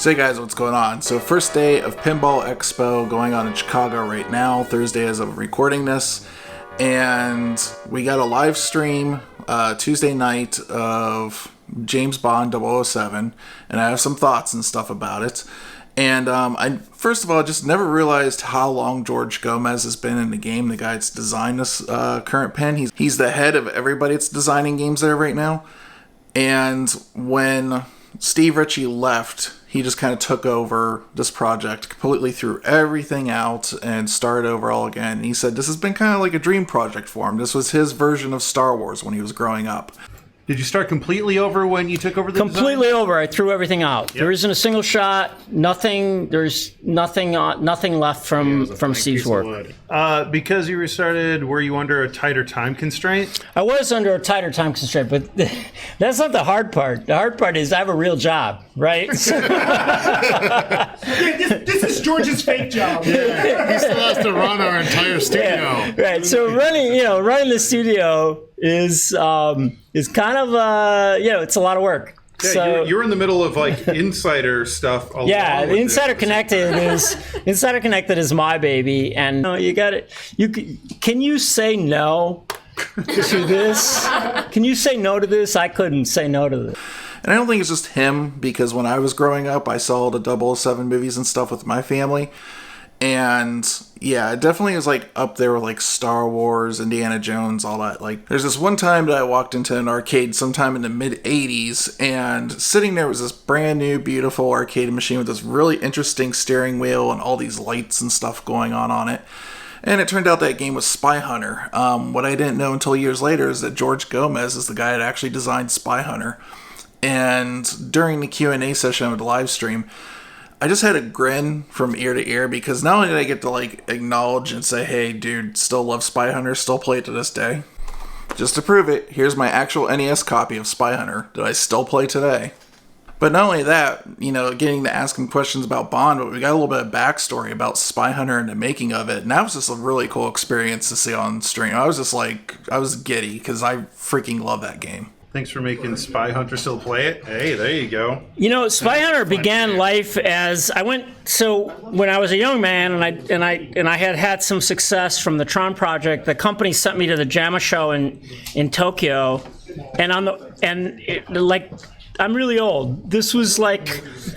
So hey guys, what's going on? So first day of Pinball Expo going on in Chicago right now, Thursday as of recording this. And we got a live stream Tuesday night of James Bond 007, and I have some thoughts and stuff about it. And I first of all just never realized how long George Gomez has been in the game, the guy that's designed this current pen. He's the head of everybody that's designing games there right now. And when Steve Ritchie left, he just kind of took over this project, completely threw everything out and started over all again. And he said this has been kind of like a dream project for him. This was his version of Star Wars when he was growing up. Did you start completely over when you took over the Completely design? over. I threw everything out. Yep. There isn't a single shot. Nothing. There's nothing left from Steve's work. Because you restarted, were you under a tighter time constraint? I was under a tighter time constraint, but that's not the hard part. The hard part is I have a real job, right? This is George's fake job. Yeah, he still has to run our entire studio. Yeah, right. So running the studio is kind of it's a lot of work. Yeah, so you're in the middle of like insider stuff. Yeah, Insider Connected is my baby, and you got it. Can you say no to this? Can you say no to this? I couldn't say no to this. And I don't think it's just him, because when I was growing up, I saw the 007 movies and stuff with my family. And yeah, it definitely is like up there with like Star Wars, Indiana Jones, all that. Like, there's this one time that I walked into an arcade sometime in the mid 80s, and sitting there was this brand new, beautiful arcade machine with this really interesting steering wheel and all these lights and stuff going on it. And it turned out that game was Spy Hunter. What I didn't know until years later is that George Gomez is the guy that actually designed Spy Hunter. And during the Q&A session of the live stream, I just had a grin from ear to ear, because not only did I get to like acknowledge and say, hey dude, still love Spy Hunter, still play it to this day. Just to prove it, here's my actual NES copy of Spy Hunter that I still play today. But not only that, getting to ask him questions about Bond, but we got a little bit of backstory about Spy Hunter and the making of it. And that was just a really cool experience to see on stream. I was giddy because I freaking love that game. Thanks for making Spy Hunter still play it. Hey, there you go. Spy Hunter began life as when I was a young man, and I had some success from the Tron project. The company sent me to the JAMA show in Tokyo, and I'm really old. This was like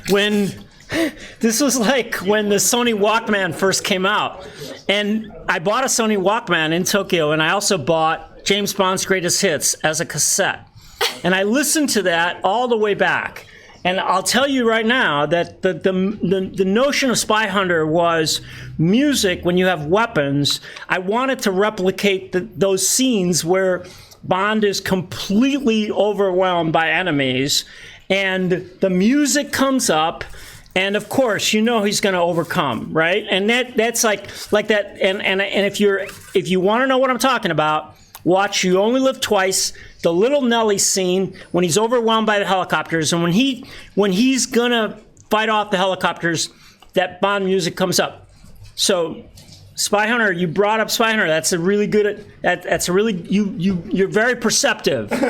when the Sony Walkman first came out, and I bought a Sony Walkman in Tokyo, and I also bought James Bond's Greatest Hits as a cassette. And I listened to that all the way back. And I'll tell you right now that the notion of Spy Hunter was music when you have weapons. I wanted to replicate those scenes where Bond is completely overwhelmed by enemies, and the music comes up, and of course he's going to overcome, right? And that's like that. And if you want to know what I'm talking about, watch You Only Live Twice, the Little Nelly scene when he's overwhelmed by the helicopters, and when he's gonna fight off the helicopters, that Bond music comes up. So, Spy Hunter, you brought up Spy Hunter. That's a really good. You're very perceptive. But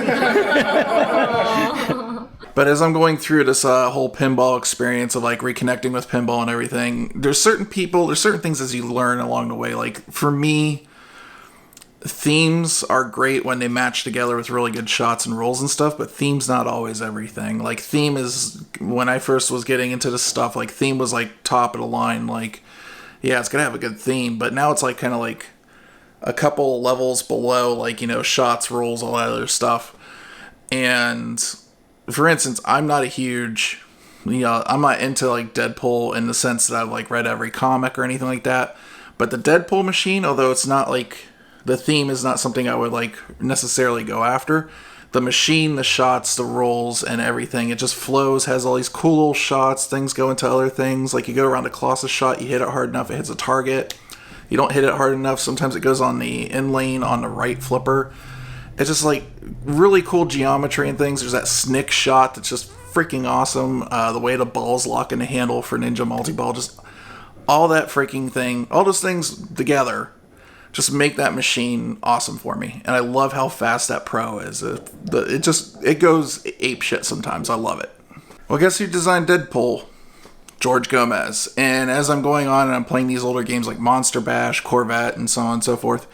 as I'm going through this whole pinball experience of like reconnecting with pinball and everything, there's certain things as you learn along the way. Like for me, themes are great when they match together with really good shots and rolls and stuff, but theme's not always everything. Like theme is, when I first was getting into this stuff, like theme was like top of the line. Like, yeah, it's gonna have a good theme, but now it's like kind of like a couple levels below, like, shots, rolls, all that other stuff. And for instance, I'm not into like Deadpool in the sense that I've like read every comic or anything like that. But the Deadpool machine, although it's not like, the theme is not something I would like necessarily go after, the machine, the shots, the rolls, and everything, it just flows, has all these cool little shots, things go into other things. Like you go around a Colossus shot, you hit it hard enough, it hits a target. You don't hit it hard enough, sometimes it goes on the in lane on the right flipper. It's just like really cool geometry and things. There's that Snick shot that's just freaking awesome. The way the balls lock in the handle for Ninja Multi-Ball, just all that freaking thing, all those things together just make that machine awesome for me. And I love how fast that Pro is. It goes ape shit sometimes. I love it. Well, guess who designed Deadpool? George Gomez. And as I'm going on and I'm playing these older games like Monster Bash, Corvette, and so on and so forth,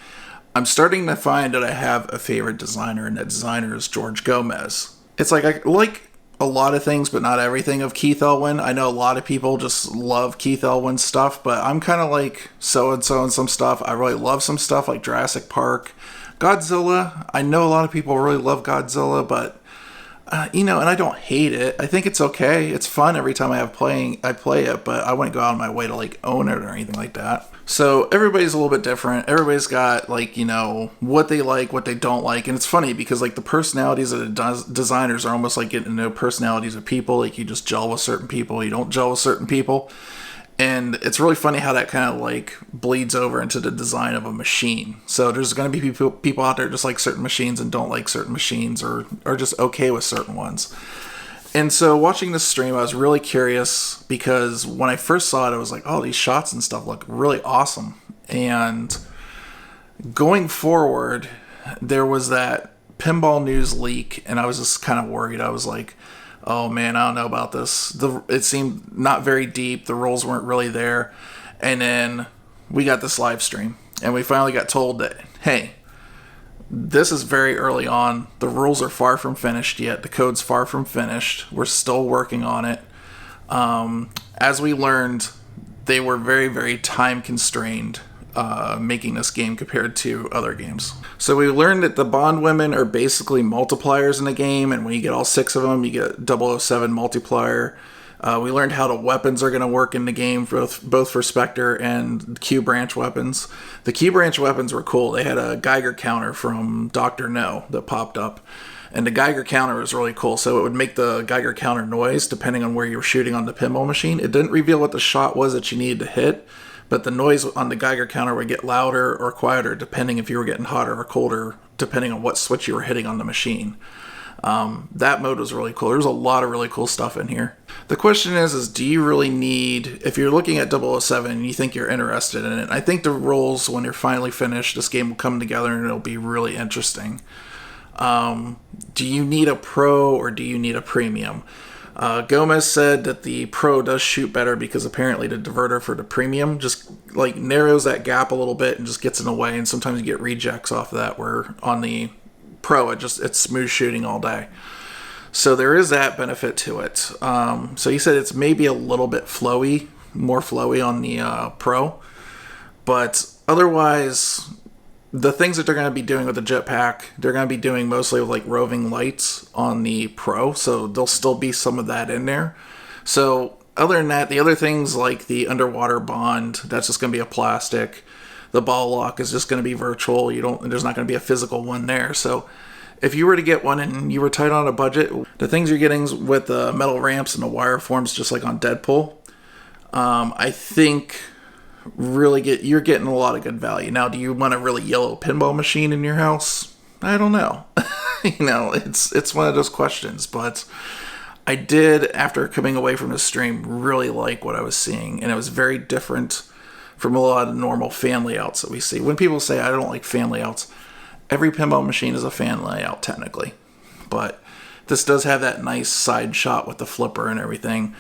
I'm starting to find that I have a favorite designer, and that designer is George Gomez. It's like I like a lot of things, but not everything of Keith Elwin. I know a lot of people just love Keith Elwin's stuff, but I'm kind of like so-and-so in some stuff. I really love some stuff like Jurassic Park. Godzilla, I know a lot of people really love Godzilla, but and I don't hate it. I think it's okay. It's fun every time I play it, but I wouldn't go out of my way to like own it or anything like that. So everybody's a little bit different. Everybody's got like, what they like, what they don't like. And it's funny because like the personalities of the designers are almost like getting to know personalities of people. Like you just gel with certain people, you don't gel with certain people. And it's really funny how that kind of like bleeds over into the design of a machine. So there's going to be people out there just like certain machines and don't like certain machines, or are just okay with certain ones. And so watching this stream, I was really curious because when I first saw it, I was like, oh, these shots and stuff look really awesome. And going forward, there was that Pinball News leak, and I was just kind of worried. I was like, oh man, I don't know about this. It seemed not very deep. The rules weren't really there. And then we got this live stream, and we finally got told that, hey, this is very early on. The rules are far from finished yet. The code's far from finished. We're still working on it. As we learned, they were very, very time constrained, making this game compared to other games. So we learned that the Bond women are basically multipliers in the game, and when you get all 6 of them, you get 007 multiplier. We learned how the weapons are going to work in the game, both for Spectre and Q branch weapons. The Q branch weapons were cool. They had a Geiger counter from Dr. No that popped up, and the Geiger counter was really cool. So it would make the Geiger counter noise depending on where you were shooting on the pinball machine. It didn't reveal what the shot was that you needed to hit, but the noise on the Geiger counter would get louder or quieter depending if you were getting hotter or colder, depending on what switch you were hitting on the machine. That mode was really cool. There's a lot of really cool stuff in here. The question is do you really need, if you're looking at 007 and you think you're interested in it, I think the rules, when you're finally finished, this game will come together and it'll be really interesting. Do you need a pro or do you need a premium? Gomez said that the pro does shoot better because apparently the diverter for the premium just like narrows that gap a little bit and just gets in the way, and sometimes you get rejects off of that, where on the pro it's smooth shooting all day. So there is that benefit to it. So he said it's maybe a little bit more flowy on the pro, but otherwise the things that they're going to be doing with the jetpack, they're going to be doing mostly with like roving lights on the pro, so there'll still be some of that in there. So other than that, the other things like the underwater bond, that's just going to be a plastic. The ball lock is just going to be virtual. There's not going to be a physical one there. So if you were to get one and you were tight on a budget, the things you're getting with the metal ramps and the wire forms, just like on Deadpool, I think you're getting a lot of good value. Now, do you want a really yellow pinball machine in your house? I don't know. It's one of those questions, but I did, after coming away from the stream, really like what I was seeing, and it was very different from a lot of normal fan layouts that we see. When people say I don't like fan layouts, every pinball machine is a fan layout technically, but this does have that nice side shot with the flipper and everything.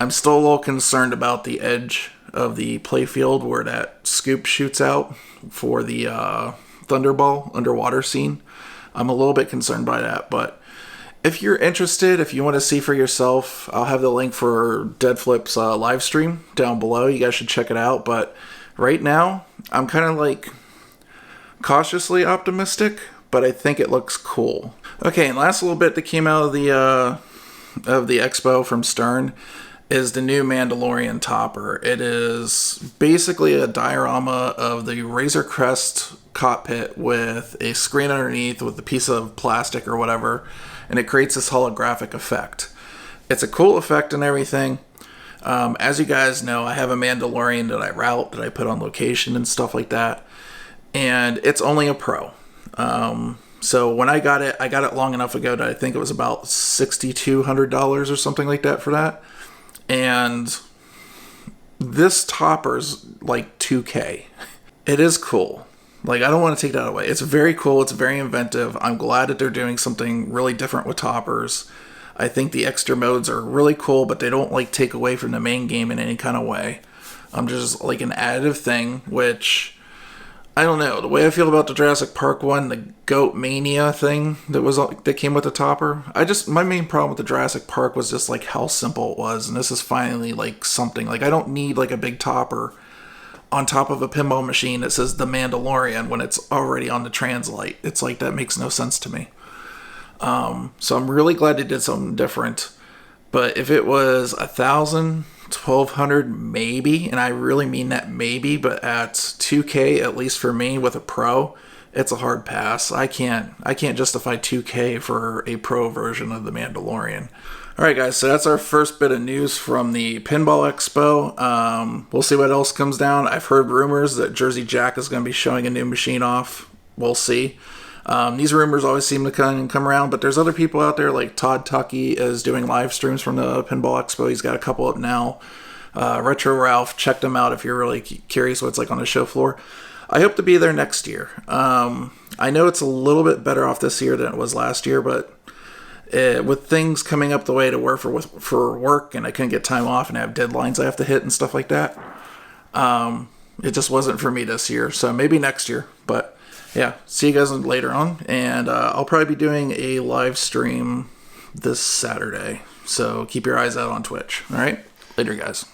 I'm still a little concerned about the edge of the playfield where that scoop shoots out for the Thunderball underwater scene. I'm a little bit concerned by that, but if you're interested, if you want to see for yourself, I'll have the link for Deadflip's live stream down below. You guys should check it out, but right now I'm kind of like cautiously optimistic, but I think it looks cool. Okay, and last little bit that came out of the expo from Stern is the new Mandalorian Topper. It is basically a diorama of the Razor Crest cockpit with a screen underneath with a piece of plastic or whatever, and it creates this holographic effect. It's a cool effect and everything. As you guys know, I have a Mandalorian that I route, that I put on location and stuff like that, and it's only a pro. So when I got it long enough ago that I think it was about $6,200 or something like that for that. And this topper's like $2,000. It is cool. Like, I don't want to take that away. It's very cool. It's very inventive. I'm glad that they're doing something really different with toppers. I think the extra modes are really cool, but they don't like take away from the main game in any kind of way. Just like an additive thing, which I don't know. The way I feel about the Jurassic Park one, the Goat Mania thing that came with the topper. My main problem with the Jurassic Park was just like how simple it was, and this is finally like something. Like I don't need like a big topper on top of a pinball machine that says the Mandalorian when it's already on the translate. It's like that makes no sense to me. So I'm really glad they did something different. But if it was 1,000, 1,200 maybe, and I really mean that maybe, but at 2K, at least for me with a Pro, it's a hard pass. I can't justify 2K for a Pro version of the Mandalorian. Alright guys, so that's our first bit of news from the Pinball Expo. We'll see what else comes down. I've heard rumors that Jersey Jack is going to be showing a new machine off. We'll see. These rumors always seem to come around, but there's other people out there like Todd Tuckey is doing live streams from the Pinball Expo. He's got a couple up now. Retro Ralph, check them out if you're really curious what it's like on the show floor. I hope to be there next year. I know it's a little bit better off this year than it was last year, but with things coming up the way to work for work, and I couldn't get time off and I have deadlines I have to hit and stuff like that, it just wasn't for me this year. So maybe next year, but yeah, see you guys later on, and I'll probably be doing a live stream this Saturday, so keep your eyes out on Twitch. All right, later guys.